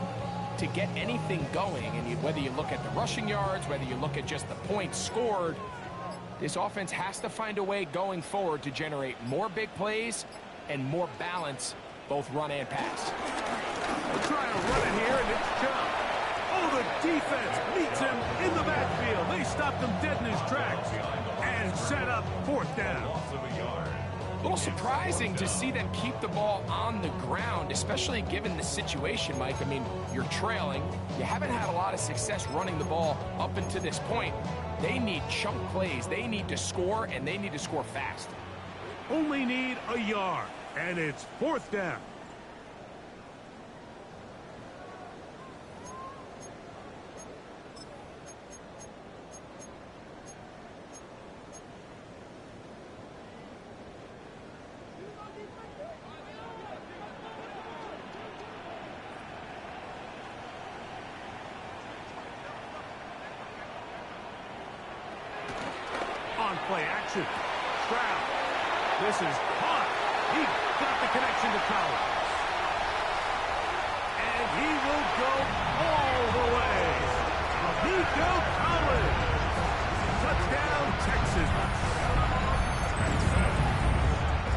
to get anything going. And whether you look at the rushing yards, whether you look at just the points scored, this offense has to find a way going forward to generate more big plays and more balance, both run and pass. They're trying to run it here, and it's Chubb. Oh, the defense meets him in the backfield. They stopped him dead in his tracks and set up fourth down. A little surprising to see them keep the ball on the ground, especially given the situation, Mike. I mean, you're trailing. You haven't had a lot of success running the ball up until this point. They need chunk plays. They need to score, and they need to score fast. Only need a yard, and it's fourth down. On play action. Stroud. This is caught. He got the connection to Collins. And he will go all the way. Nico Collins. Touchdown, Texas.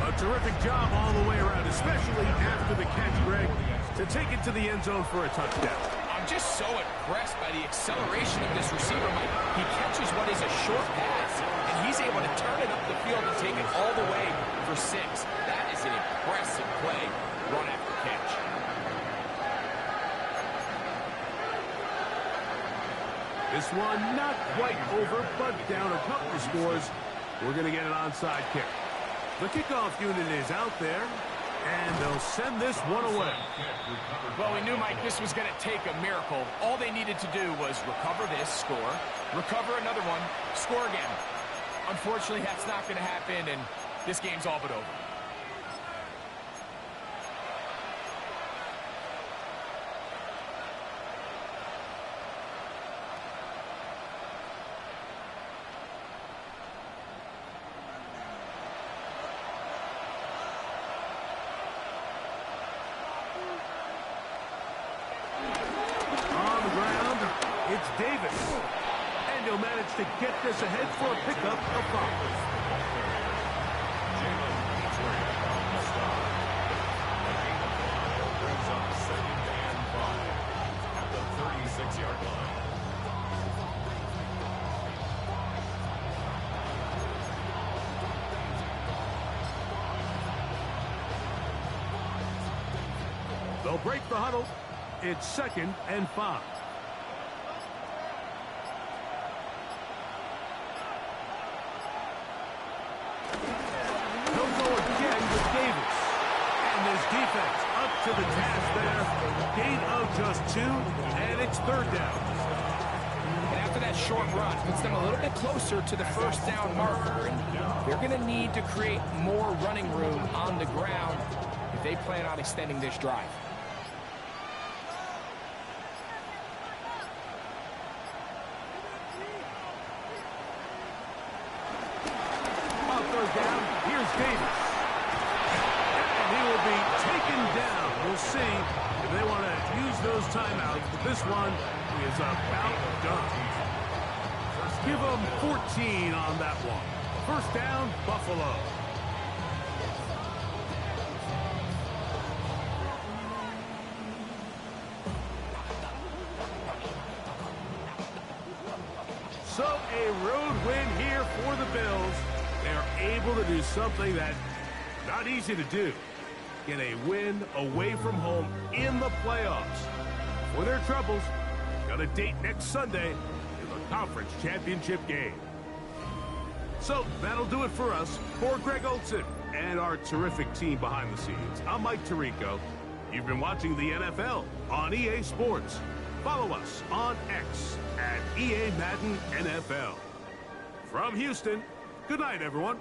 A terrific job all the way around, especially after the catch, Greg, to take it to the end zone for a touchdown. I'm just so impressed by the acceleration of this receiver, Mike. He catches what is a short pass, and he's able to turn it up the field and take it all the way for 6. That is an impressive play, run after catch. This one not quite over, but down a couple of scores. We're going to get an onside kick. The kickoff unit is out there, And they'll send this one away. Well, we knew, Mike, this was going to take a miracle. All they needed to do was recover this, score, recover another one, score again. Unfortunately, that's not going to happen, and this game's all but over. It's Davis. And he'll manage to get this ahead for a pickup of 5. Brings up 2nd and 5 at the 36-yard line. They'll break the huddle. It's 2nd and 5. Defense up to the task there. Gain of just 2, and it's 3rd down. And after that short run, puts them a little bit closer to the 1st down marker. And they're going to need to create more running room on the ground if they plan on extending this drive. On 3rd down, here's Davis. He will be taken down. We'll see if they want to use those timeouts, but this one is about done. Give them 14 on that one. 1st down, Buffalo. So a road win here for the Bills. They're able to do something that's not easy to do. Get a win away from home in the playoffs. For their troubles, got a date next Sunday in the conference championship game. So that'll do it for us. For Greg Olsen and our terrific team behind the scenes, I'm Mike Tirico. You've been watching the NFL on EA Sports. Follow us on X at EA Madden NFL. From Houston, good night, everyone.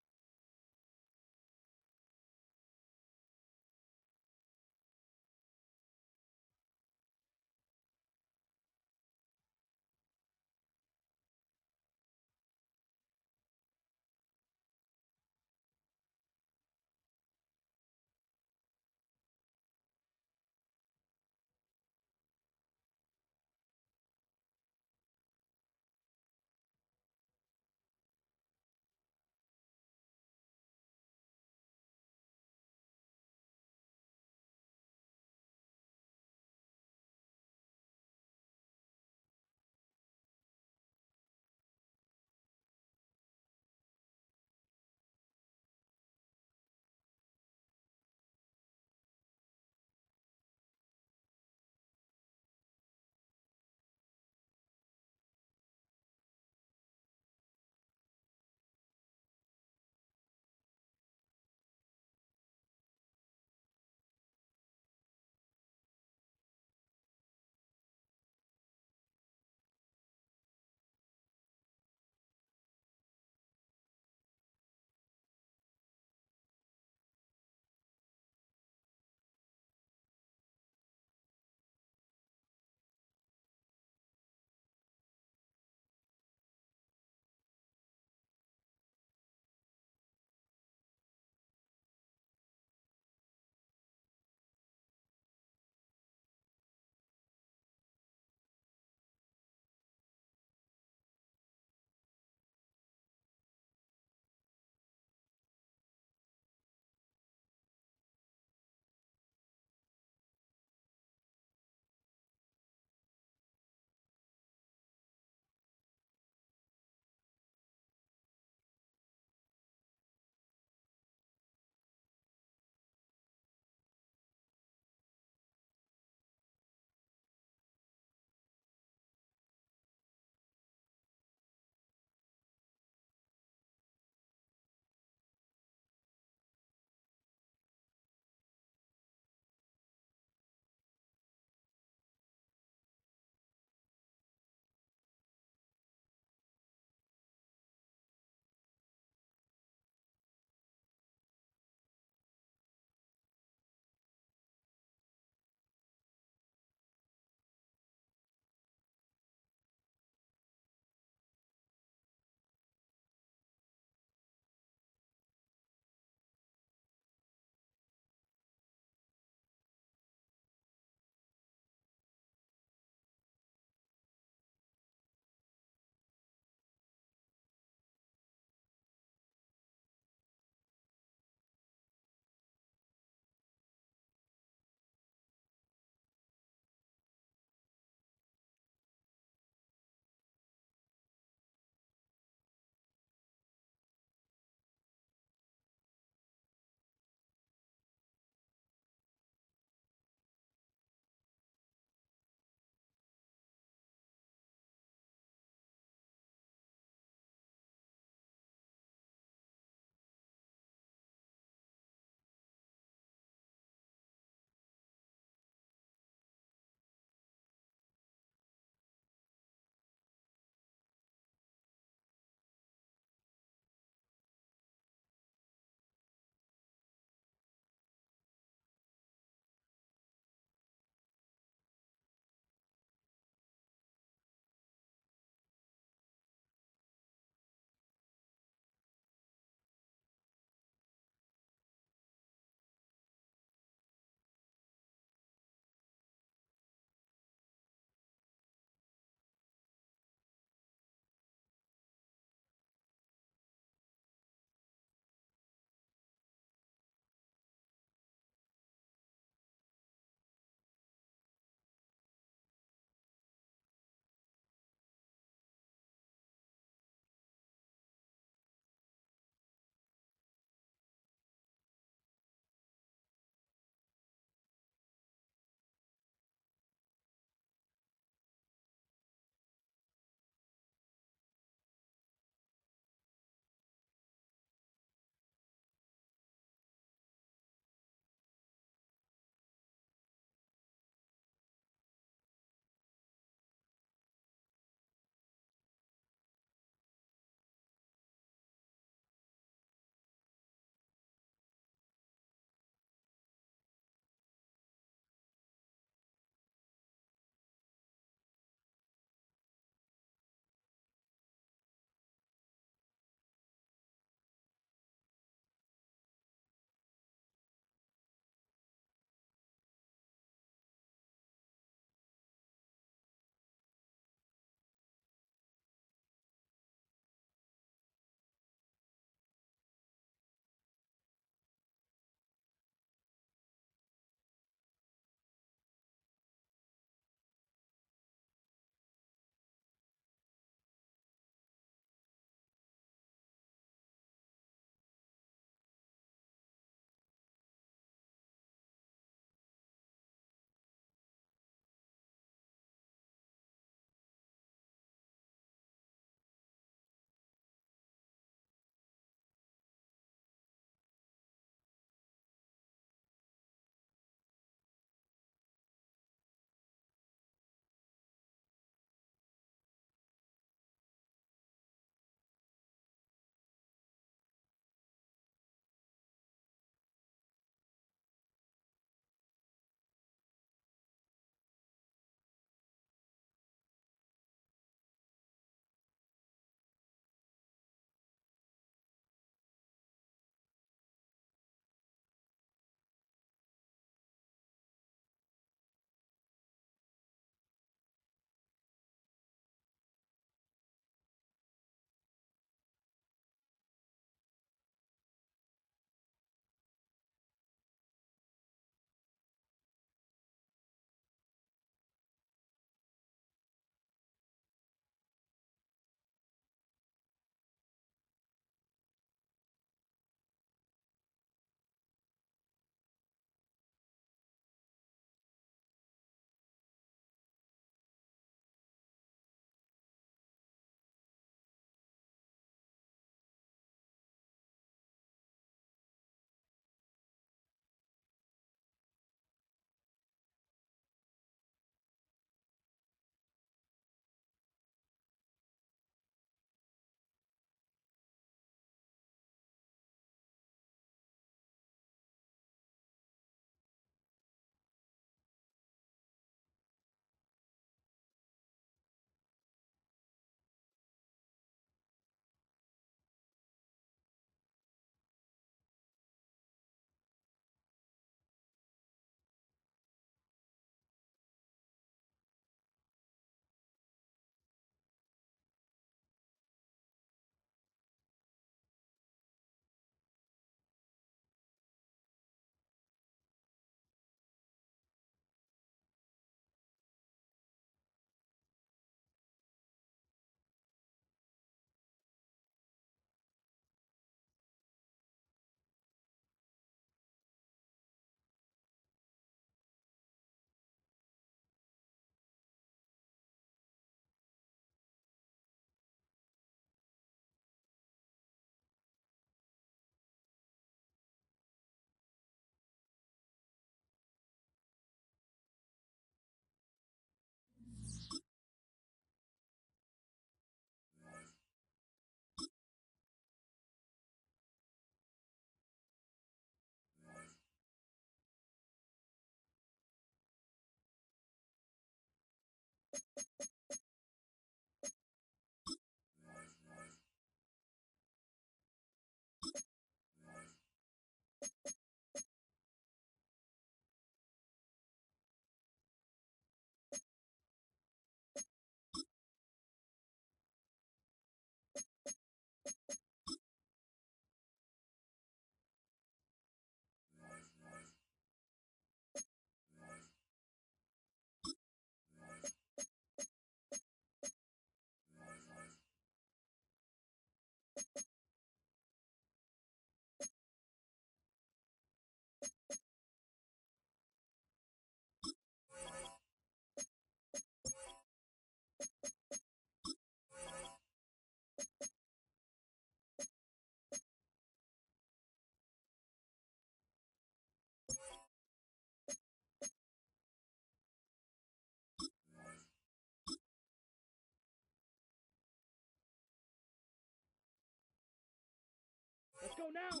Let's go now.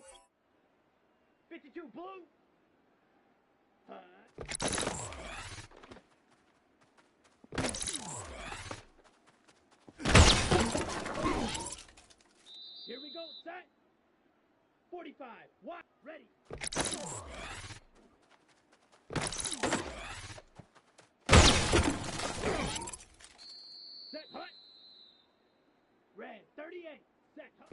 52 blue. Here we go. Set. 45. Watch. Ready. Set. Hut. Red. 38. Set. Hut.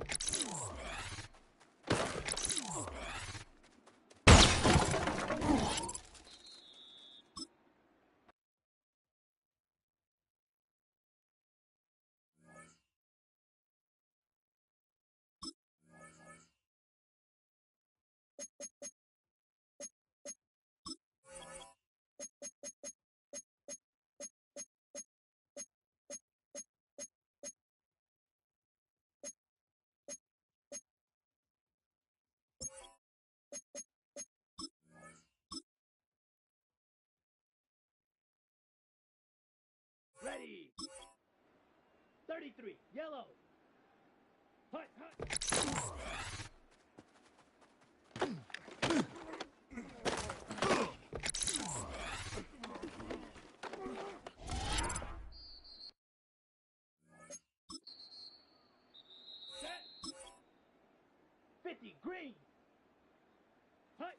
Ready. 33. Yellow. Hut, hut. Set. 50. Green. Hut.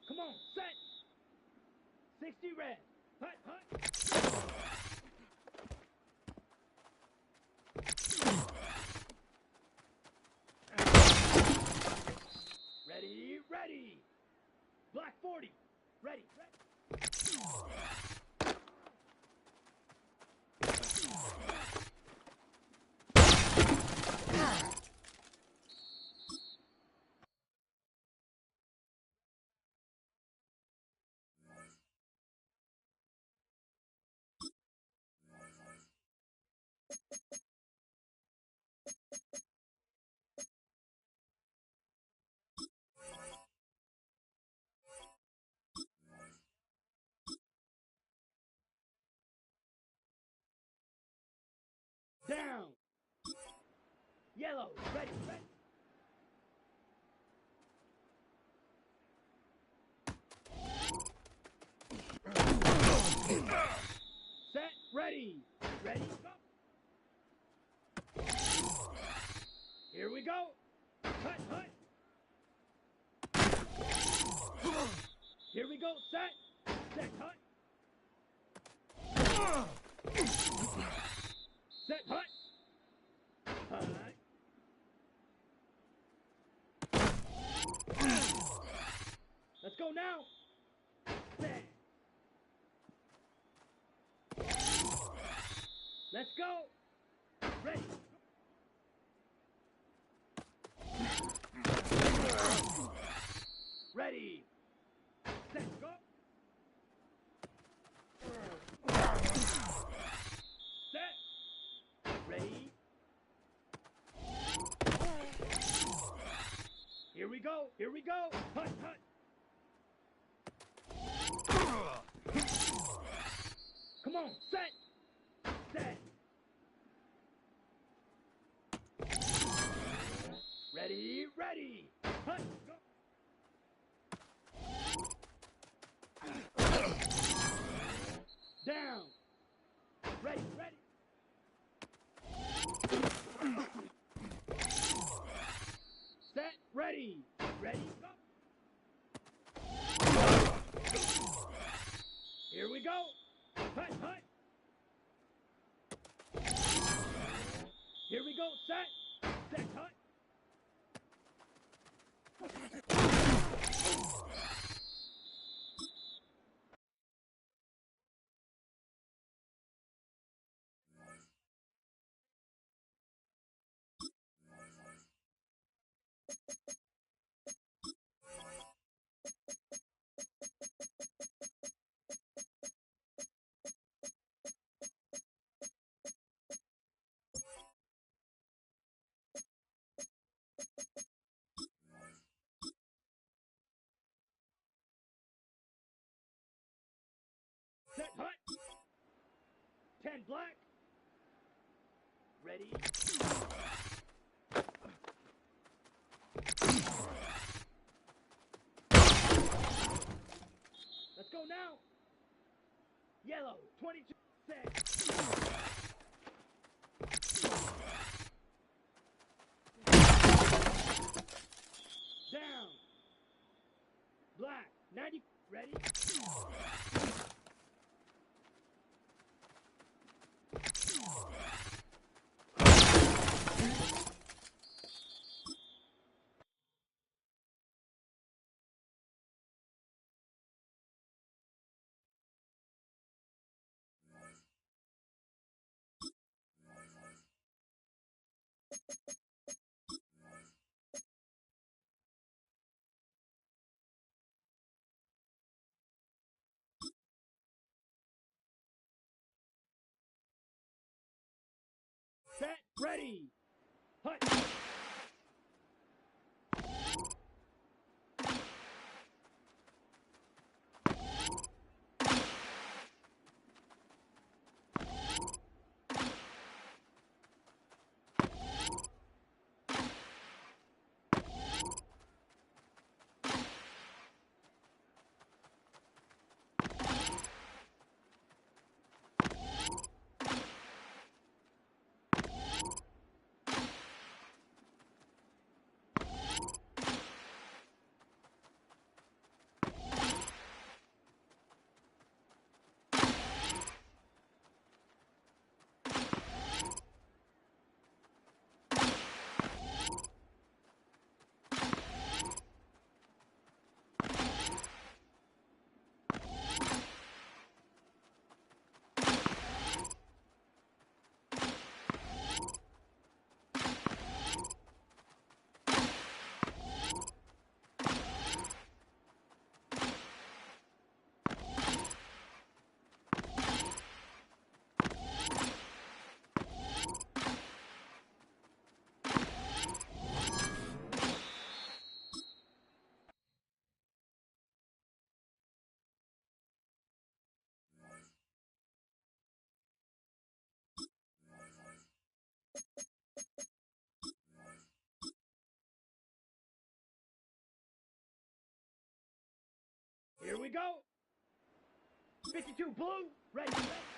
Come on, set. 60 red. Hut, hut. Ready, ready. Black 40. Ready, ready. Down. Yellow. Ready, ready. Set. Ready. Ready. Go. Here we go. Hut, hut. Here we go. Set. Set. Hut. Set. Hut. Hut. Let's go now. Set. Let's go. Ready. Ready. Set. Go. Set. Ready. Here we go. Here we go. Hut, hut. Come on. Set. Set. Ready, ready. Hut, go. Down. Ready, ready. Set, ready. Ready, go. Here we go. Hut, hut. Here we go. Set. Set, hut. Set, hut. 10 black. Ready. Let's go now. Yellow, 22. Set. Down. Black, 90. Ready. Set, ready. Hut. Here we go. 52 blue. Ready, ready.